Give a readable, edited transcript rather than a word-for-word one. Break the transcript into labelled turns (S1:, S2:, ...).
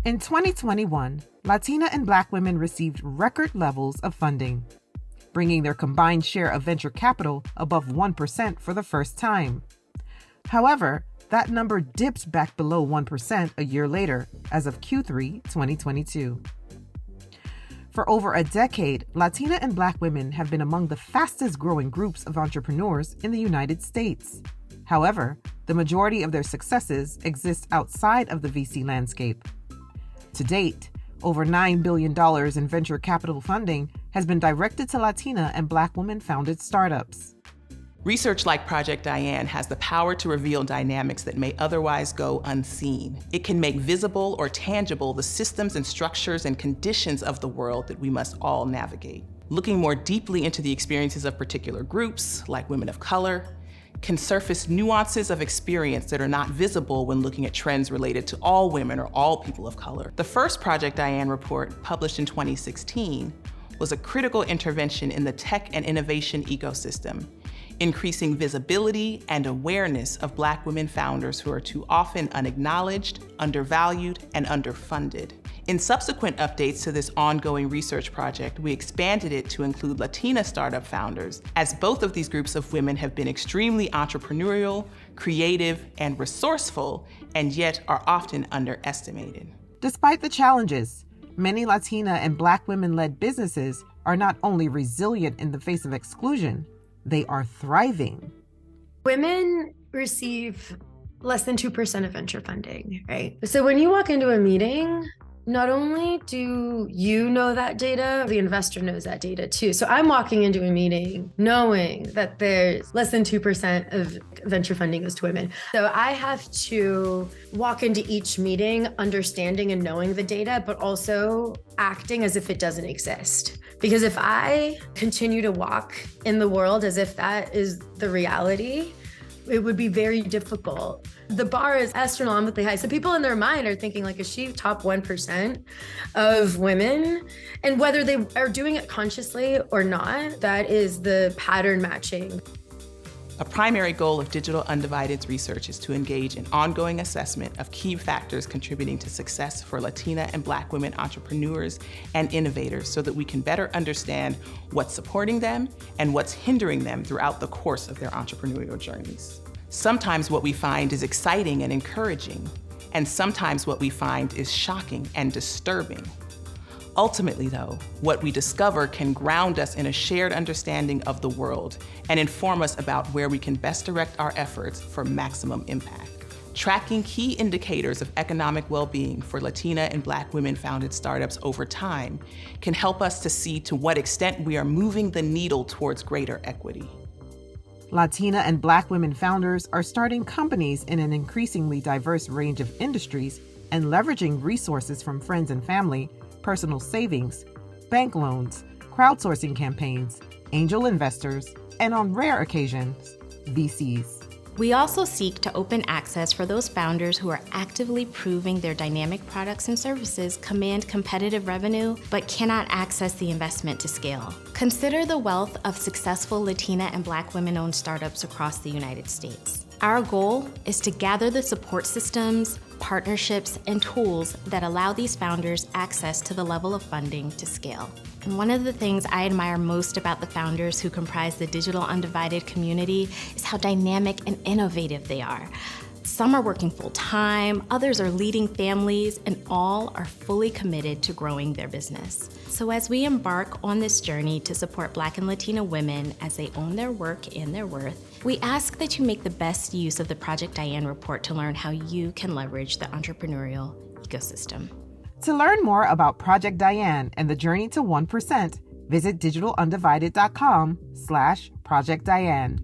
S1: In 2021, Latina and Black women received record levels of funding, bringing their combined share of venture capital above 1% for the first time. However, that number dipped back below 1% a year later, as of Q3 2022. For over a decade, Latina and Black women have been among the fastest growing groups of entrepreneurs in the United States. However, the majority of their successes exist outside of the VC landscape. To date, over $9 billion in venture capital funding has been directed to Latina and Black women-founded startups.
S2: Research like Project Diane has the power to reveal dynamics that may otherwise go unseen. It can make visible or tangible the systems and structures and conditions of the world that we must all navigate. Looking more deeply into the experiences of particular groups, like women of color, can surface nuances of experience that are not visible when looking at trends related to all women or all people of color. The first Project Diane report, published in 2016, was a critical intervention in the tech and innovation ecosystem, increasing visibility and awareness of Black women founders who are too often unacknowledged, undervalued, and underfunded. In subsequent updates to this ongoing research project, we expanded it to include Latina startup founders, as both of these groups of women have been extremely entrepreneurial, creative, and resourceful, and yet are often underestimated.
S1: Despite the challenges, many Latina and Black women-led businesses are not only resilient in the face of exclusion, they are thriving.
S3: Women receive less than 2% of venture funding, right? So when you walk into a meeting, not only do you know that data, the investor knows that data too. So I'm walking into a meeting knowing that there's less than 2% of venture funding goes to women. So I have to walk into each meeting understanding and knowing the data, but also acting as if it doesn't exist. Because if I continue to walk in the world as if that is the reality, it would be very difficult. The bar is astronomically high. So people in their mind are thinking, like, is she top 1% of women? And whether they are doing it consciously or not, that is the pattern matching.
S2: A primary goal of Digital Undivided's research is to engage in ongoing assessment of key factors contributing to success for Latina and Black women entrepreneurs and innovators so that we can better understand what's supporting them and what's hindering them throughout the course of their entrepreneurial journeys. Sometimes what we find is exciting and encouraging, and sometimes what we find is shocking and disturbing. Ultimately, though, what we discover can ground us in a shared understanding of the world and inform us about where we can best direct our efforts for maximum impact. Tracking key indicators of economic well-being for Latina and Black women-founded startups over time can help us to see to what extent we are moving the needle towards greater equity.
S1: Latina and Black women founders are starting companies in an increasingly diverse range of industries and leveraging resources from friends and family, personal savings, bank loans, crowdsourcing campaigns, angel investors, and on rare occasions, VCs.
S4: We also seek to open access for those founders who are actively proving their dynamic products and services command competitive revenue but cannot access the investment to scale. Consider the wealth of successful Latina and Black women-owned startups across the United States. Our goal is to gather the support systems, partnerships, and tools that allow these founders access to the level of funding to scale. And one of the things I admire most about the founders who comprise the Digital Undivided community is how dynamic and innovative they are. Some are working full-time, others are leading families, and all are fully committed to growing their business. So as we embark on this journey to support Black and Latina women as they own their work and their worth, we ask that you make the best use of the Project Diane report to learn how you can leverage the entrepreneurial ecosystem.
S1: To learn more about Project Diane and the journey to 1%, visit digitalundivided.com/Project Diane.